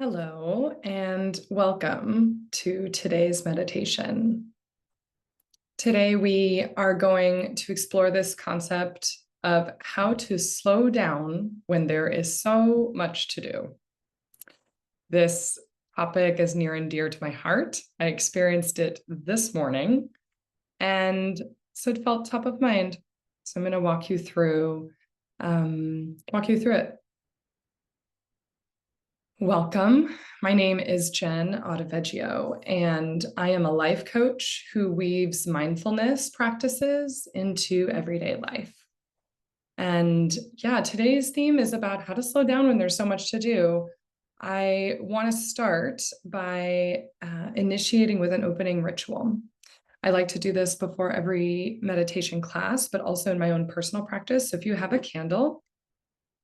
Hello, and welcome to today's meditation. Today, we are going to explore this concept of how to slow down when there is so much to do. This topic is near and dear to my heart. I experienced it this morning, and so it felt top of mind. So I'm going to walk you through it. Welcome. My name is Jen Ottovegio, and I am a life coach who weaves mindfulness practices into everyday life. And yeah, today's theme is about how to slow down when there's so much to do. I want to start by initiating with an opening ritual. I like to do this before every meditation class, but also in my own personal practice. So if you have a candle,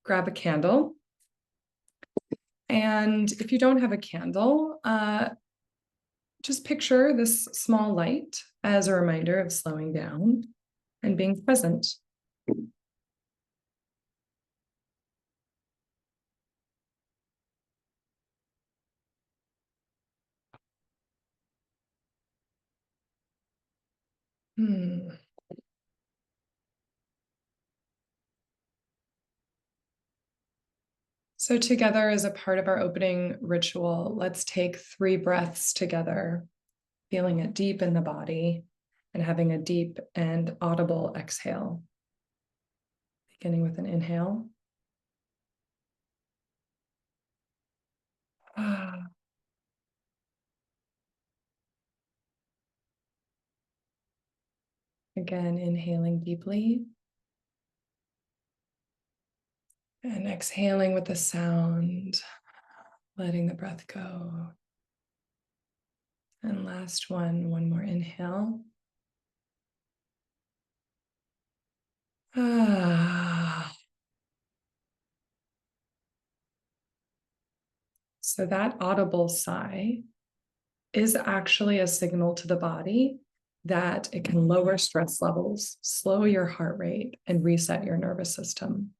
grab a candle. And if you don't have a candle, just picture this small light as a reminder of slowing down and being present. So together, as a part of our opening ritual, let's take 3 breaths together, feeling it deep in the body and having a deep and audible exhale. Beginning with an inhale. Again, inhaling deeply and exhaling with the sound, letting the breath go. And last one more inhale. So that audible sigh is actually a signal to the body that it can lower stress levels, slow your heart rate, and reset your nervous system.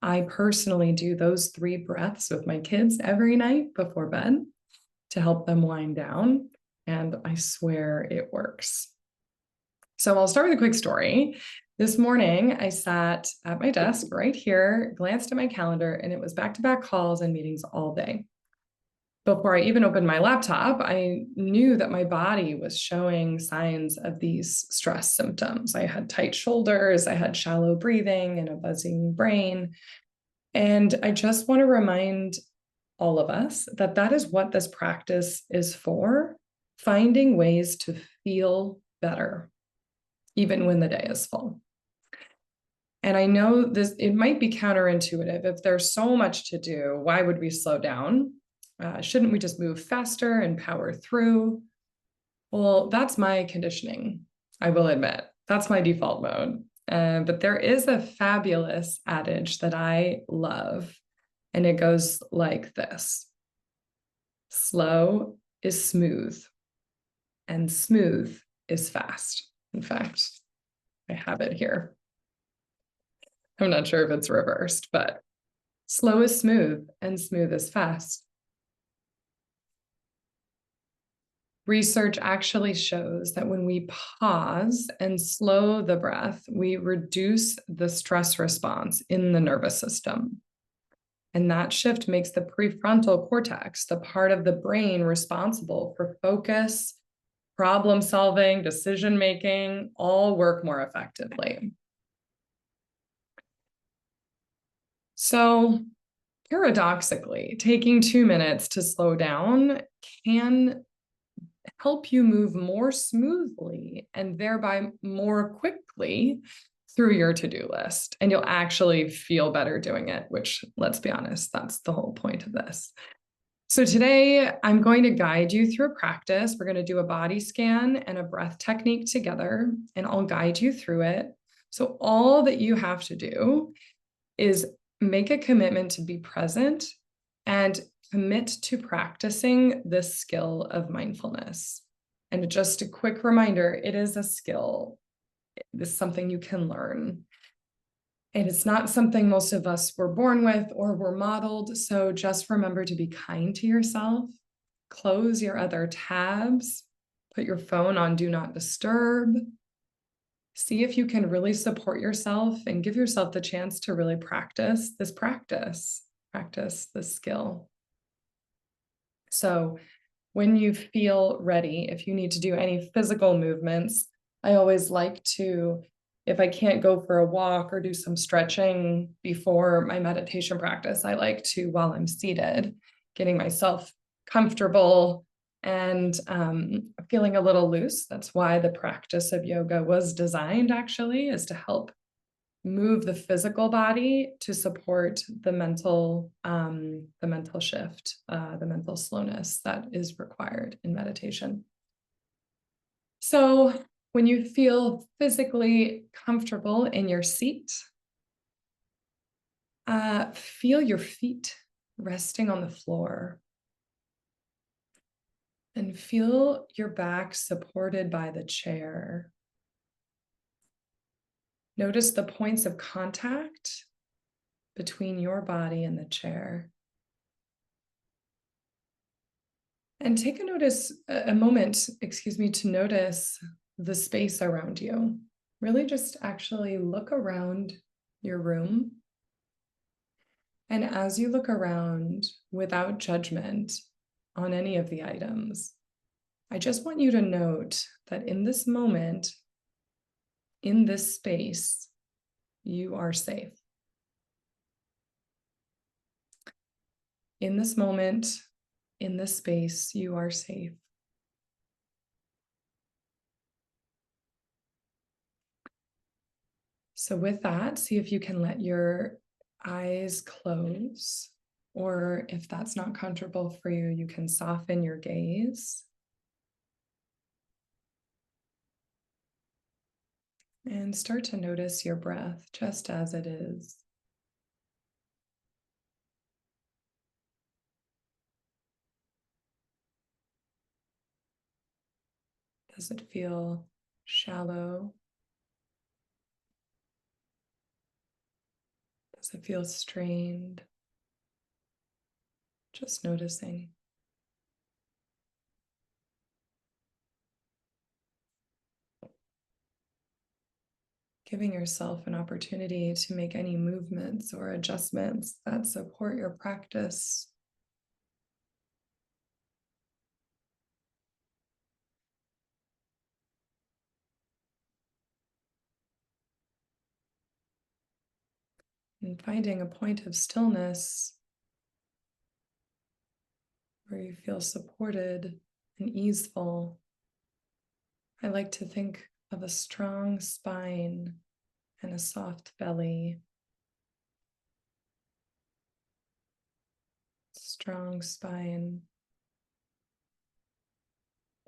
I personally do those 3 breaths with my kids every night before bed to help them wind down, and I swear it works. So I'll start with a quick story. This morning, I sat at my desk right here, glanced at my calendar, and it was back-to-back calls and meetings all day. Before I even opened my laptop, I knew that my body was showing signs of these stress symptoms. I had tight shoulders, I had shallow breathing, and a buzzing brain. And I just want to remind all of us that that is what this practice is for, finding ways to feel better, even when the day is full. And I know this, it might be counterintuitive. If there's so much to do, why would we slow down? Shouldn't we just move faster and power through? Well, that's my conditioning, I will admit. That's my default mode. But there is a fabulous adage that I love, and it goes like this: slow is smooth, and smooth is fast. In fact, I have it here. I'm not sure if it's reversed, but slow is smooth, and smooth is fast. Research actually shows that when we pause and slow the breath, we reduce the stress response in the nervous system. And that shift makes the prefrontal cortex, the part of the brain responsible for focus, problem solving, decision making, all work more effectively. So, paradoxically, taking 2 minutes to slow down can help you move more smoothly and thereby more quickly through your to-do list. And you'll actually feel better doing it, which, let's be honest, that's the whole point of this. So today I'm going to guide you through a practice. We're going to do a body scan and a breath technique together, and I'll guide you through it. So all that you have to do is make a commitment to be present and commit to practicing this skill of mindfulness. And just a quick reminder, it is a skill. This is something you can learn. And it's not something most of us were born with or were modeled. So just remember to be kind to yourself. Close your other tabs. Put your phone on do not disturb. See if you can really support yourself and give yourself the chance to really practice this skill. So when you feel ready, if you need to do any physical movements, I always like to, if I can't go for a walk or do some stretching before my meditation practice, I like to, while I'm seated, getting myself comfortable and feeling a little loose. That's why the practice of yoga was designed, actually, is to help move the physical body to support the mental shift, the mental slowness that is required in meditation. So when you feel physically comfortable in your seat, feel your feet resting on the floor and feel your back supported by the chair. Notice the points of contact between your body and the chair. And take a moment, to notice the space around you. Really just actually look around your room. And as you look around without judgment on any of the items, I just want you to note that in this moment, in this space, you are safe. In this moment, in this space, you are safe. So with that, see if you can let your eyes close, or if that's not comfortable for you, you can soften your gaze. And start to notice your breath just as it is. Does it feel shallow? Does it feel strained? Just noticing. Giving yourself an opportunity to make any movements or adjustments that support your practice. And finding a point of stillness where you feel supported and easeful. I like to think of a strong spine and a soft belly. Strong spine,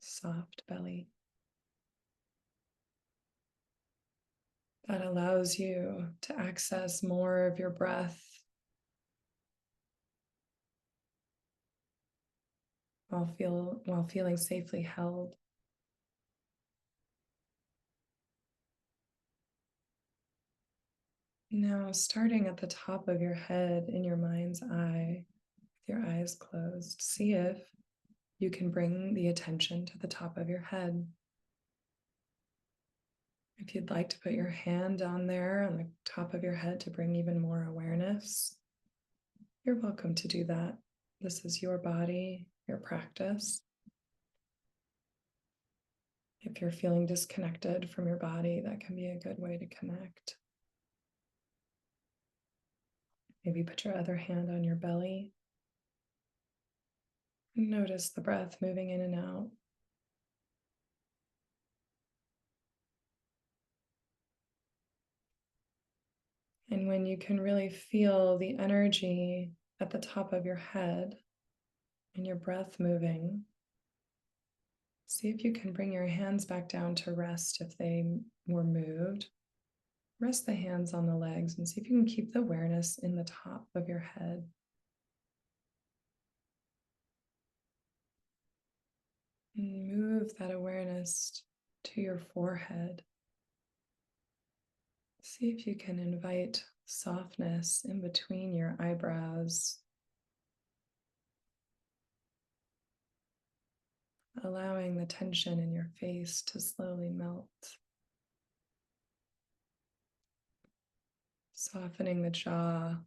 soft belly. That allows you to access more of your breath while feeling safely held. Now, starting at the top of your head in your mind's eye, with your eyes closed, see if you can bring the attention to the top of your head. If you'd like to put your hand on there on the top of your head to bring even more awareness, you're welcome to do that. This is your body, your practice. If you're feeling disconnected from your body, that can be a good way to connect. Maybe put your other hand on your belly. And notice the breath moving in and out. And when you can really feel the energy at the top of your head and your breath moving, see if you can bring your hands back down to rest if they were moved. Rest the hands on the legs and see if you can keep the awareness in the top of your head. And move that awareness to your forehead, See if you can invite softness in between your eyebrows, allowing the tension in your face to slowly melt, softening the jaw,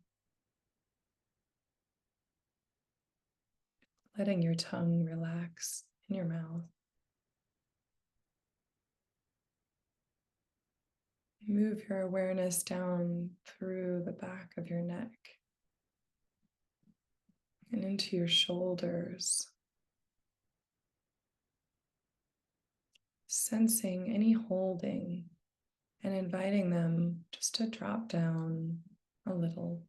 letting your tongue relax in your mouth. Move your awareness down through the back of your neck and into your shoulders, sensing any holding and inviting them just to drop down a little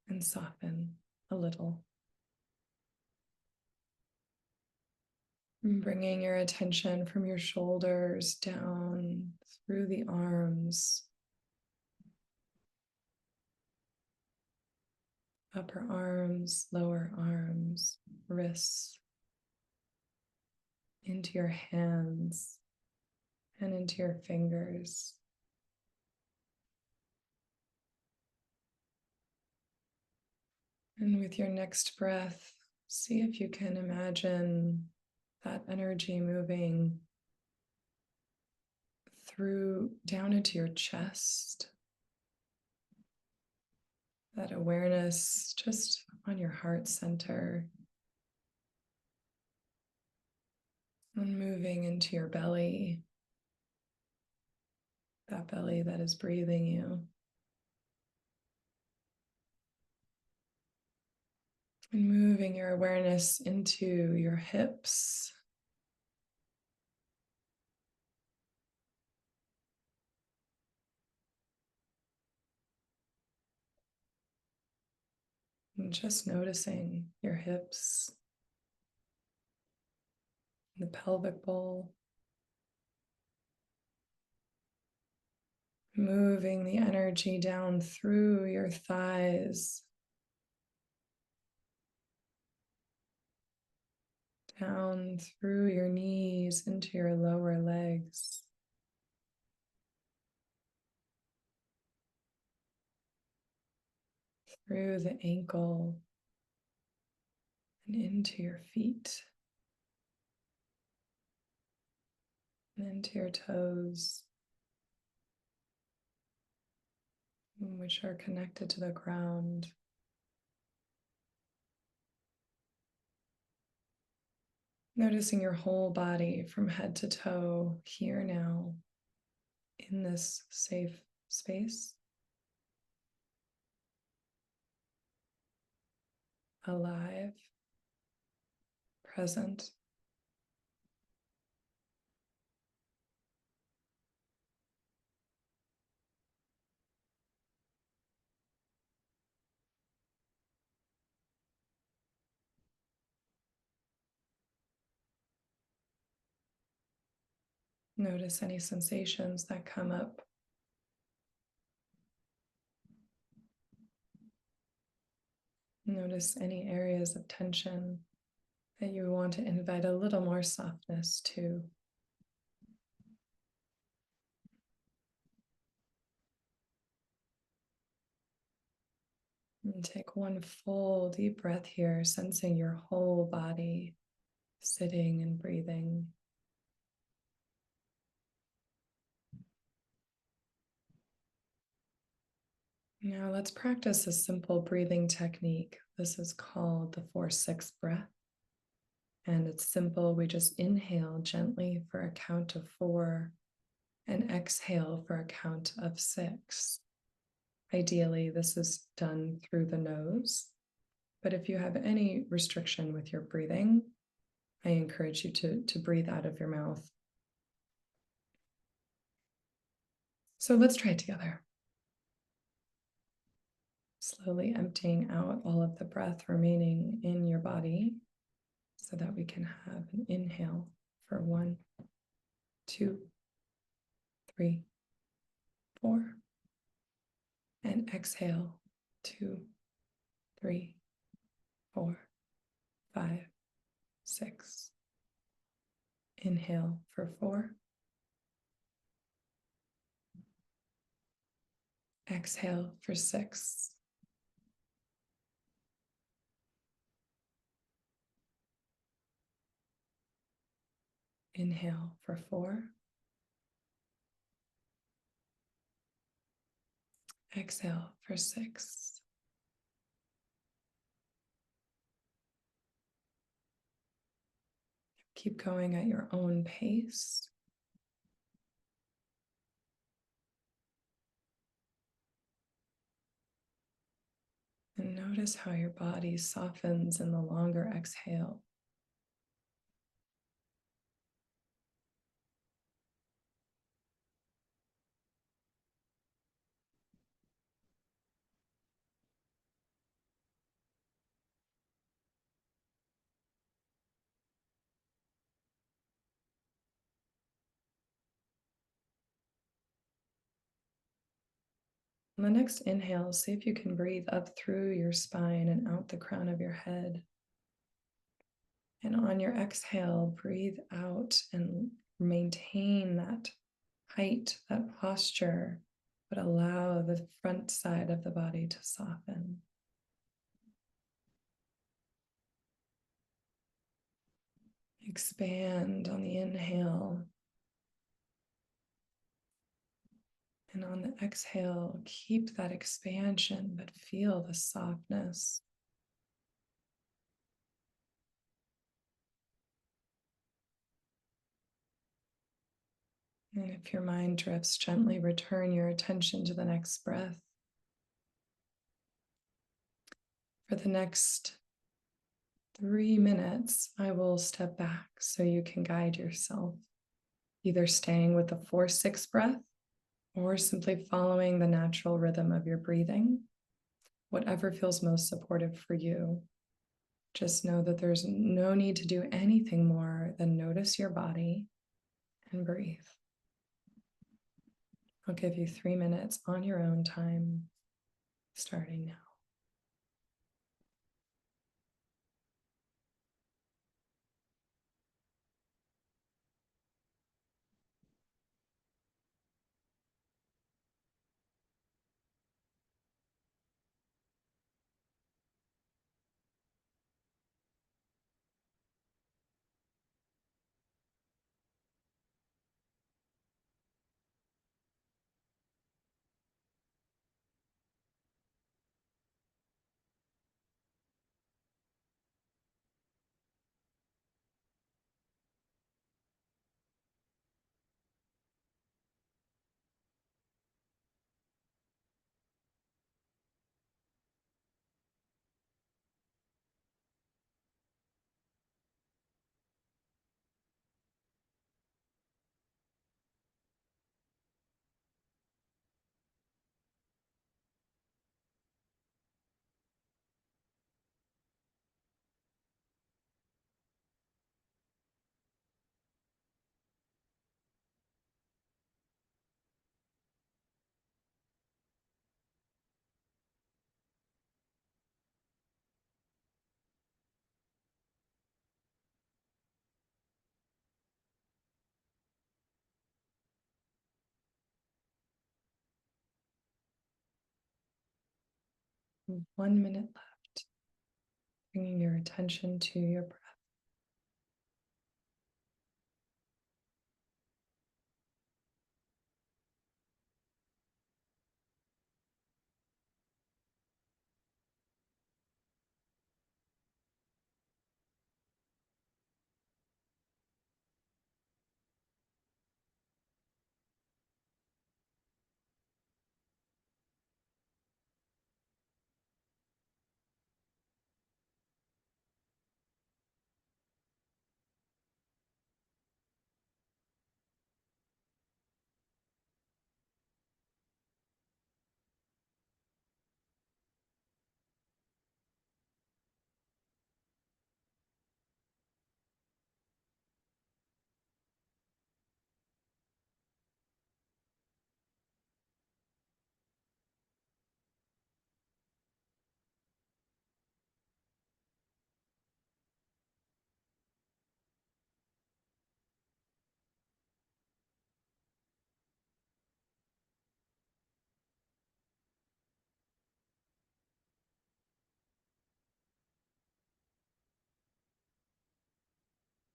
and soften a little. Bringing your attention from your shoulders down through the arms, upper arms, lower arms, wrists, into your hands and into your fingers. And with your next breath, see if you can imagine that energy moving through down into your chest, that awareness just on your heart center, and moving into your belly, that belly that is breathing you. And moving your awareness into your hips, and just noticing your hips, the pelvic bowl, moving the energy down through your thighs, down through your knees into your lower legs, through the ankle and into your feet, and into your toes, which are connected to the ground. Noticing your whole body from head to toe here now in this safe space, alive, present. Notice any sensations that come up. Notice any areas of tension that you want to invite a little more softness to. And take one full deep breath here, sensing your whole body sitting and breathing. Now let's practice a simple breathing technique. This is called the 4-6 breath. And it's simple. We just inhale gently for a count of 4 and exhale for a count of 6. Ideally, this is done through the nose. But if you have any restriction with your breathing, I encourage you to breathe out of your mouth. So let's try it together. Slowly emptying out all of the breath remaining in your body so that we can have an inhale for 1, 2, 3, 4, and exhale 2, 3, 4, 5, 6. Inhale for 4, Exhale for 6. Inhale for 4. Exhale for 6. Keep going at your own pace. And notice how your body softens in the longer exhale. On the next inhale, see if you can breathe up through your spine and out the crown of your head. And on your exhale, breathe out and maintain that height, that posture, but allow the front side of the body to soften. Expand on the inhale. And on the exhale, keep that expansion, but feel the softness. And if your mind drifts, gently return your attention to the next breath. For the next 3 minutes, I will step back so you can guide yourself, either staying with the 4-6 breath or simply following the natural rhythm of your breathing, whatever feels most supportive for you. Just know that there's no need to do anything more than notice your body and breathe. I'll give you 3 minutes on your own time, starting now. And 1 minute left, bringing your attention to your breath.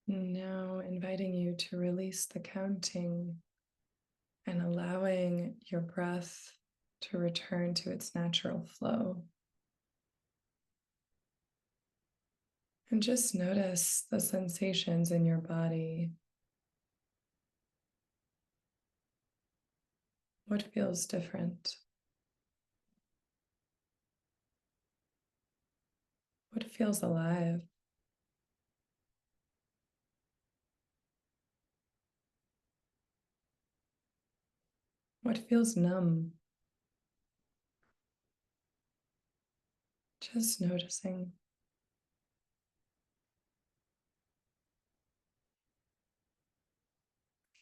Now inviting you to release the counting and allowing your breath to return to its natural flow. And just notice the sensations in your body. What feels different? What feels alive? What feels numb? Just noticing.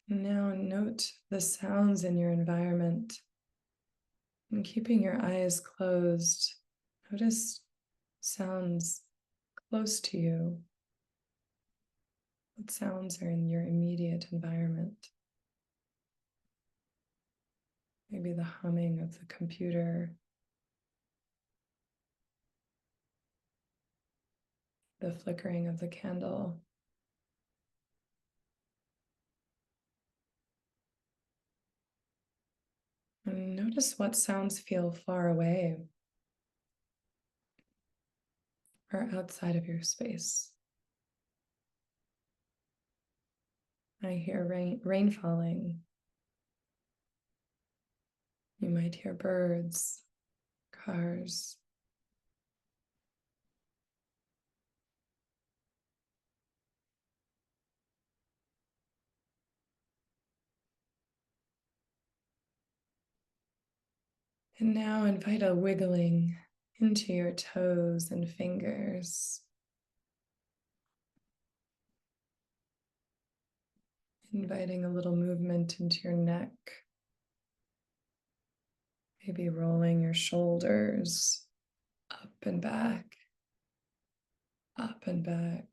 Now note the sounds in your environment and keeping your eyes closed. Notice sounds close to you. What sounds are in your immediate environment? Maybe the humming of the computer, the flickering of the candle. And notice what sounds feel far away or outside of your space. I hear rain falling. You might hear birds, cars. And now invite a wiggling into your toes and fingers. Inviting a little movement into your neck. Maybe rolling your shoulders up and back, up and back.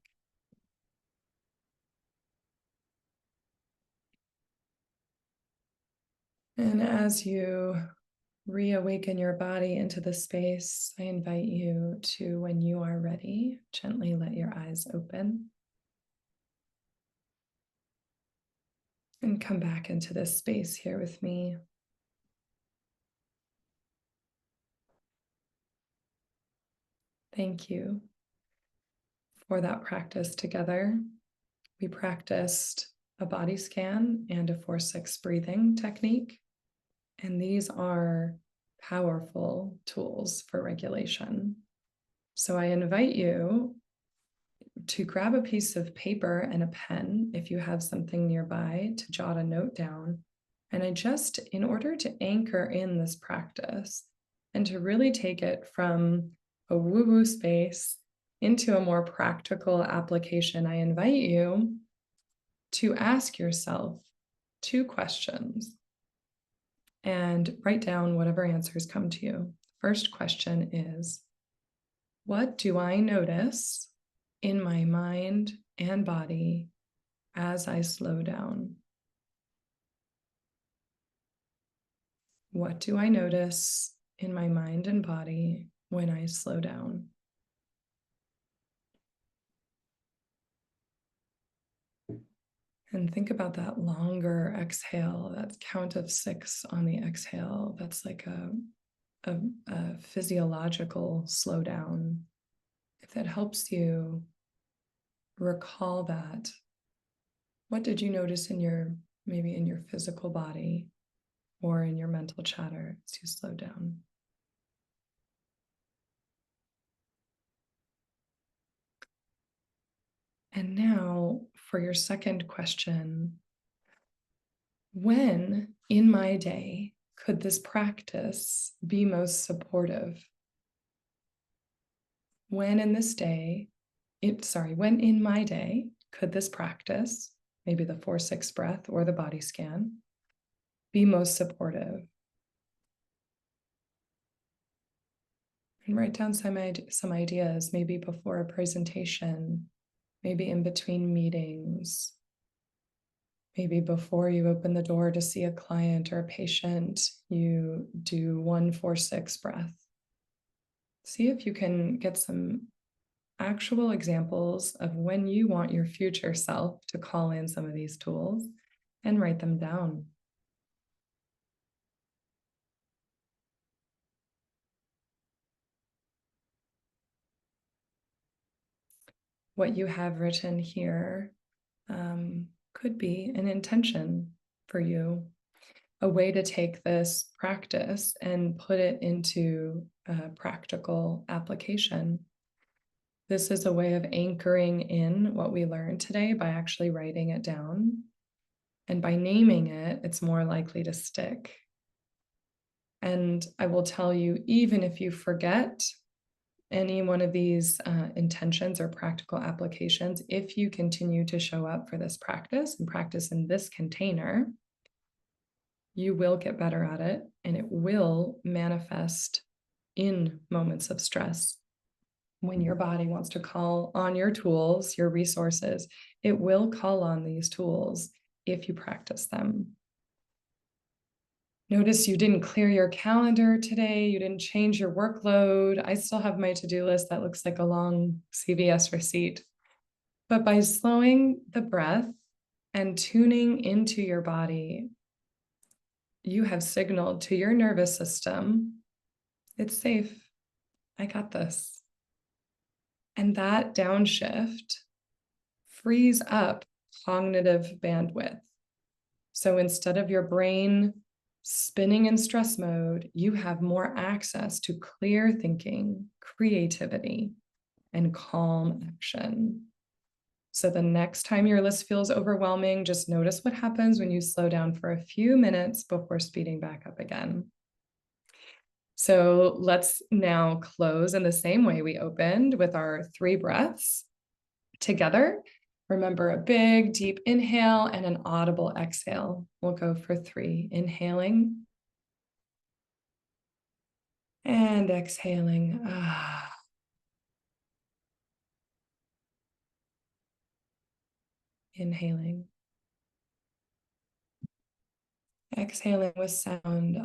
And as you reawaken your body into the space, I invite you to, when you are ready, gently let your eyes open and come back into this space here with me. Thank you for that practice together. We practiced a body scan and a 4-6 breathing technique, and these are powerful tools for regulation. So I invite you to grab a piece of paper and a pen if you have something nearby to jot a note down. And in order to anchor in this practice and to really take it from a woo-woo space into a more practical application, I invite you to ask yourself 2 questions and write down whatever answers come to you. First question is, what do I notice in my mind and body as I slow down? What do I notice in my mind and body when I slow down? And think about that longer exhale, that count of 6 on the exhale. That's like a physiological slowdown. If that helps you recall that, what did you notice maybe in your physical body or in your mental chatter as you slow down? And now for your second question, when in my day could this practice be most supportive? When in my day could this practice, maybe the 4-6 breath or the body scan, be most supportive? And write down some ideas, maybe before a presentation, maybe in between meetings, maybe before you open the door to see a client or a patient, you do 1 4 6 breath. See if you can get some actual examples of when you want your future self to call in some of these tools and write them down. What you have written here could be an intention for you, a way to take this practice and put it into practical application. This is a way of anchoring in what we learned today by actually writing it down. And by naming it, it's more likely to stick. And I will tell you, even if you forget any one of these intentions or practical applications, if you continue to show up for this practice and practice in this container, you will get better at it and it will manifest in moments of stress. When your body wants to call on your tools, your resources, it will call on these tools if you practice them. Notice you didn't clear your calendar today. You didn't change your workload. I still have my to-do list that looks like a long CVS receipt. But by slowing the breath and tuning into your body, you have signaled to your nervous system, it's safe. I got this. And that downshift frees up cognitive bandwidth. So instead of your brain spinning in stress mode, you have more access to clear thinking, creativity, and calm action. So the next time your list feels overwhelming, just notice what happens when you slow down for a few minutes before speeding back up again. So let's now close in the same way we opened with our 3 breaths together. Remember, a big, deep inhale and an audible exhale. We'll go for 3. Inhaling and exhaling. Inhaling. Exhaling with sound.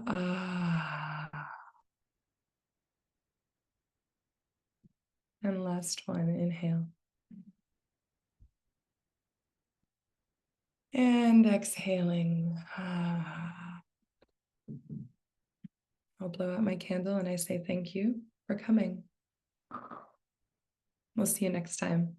And last one, inhale. And exhaling. I'll blow out my candle and I say thank you for coming. We'll see you next time.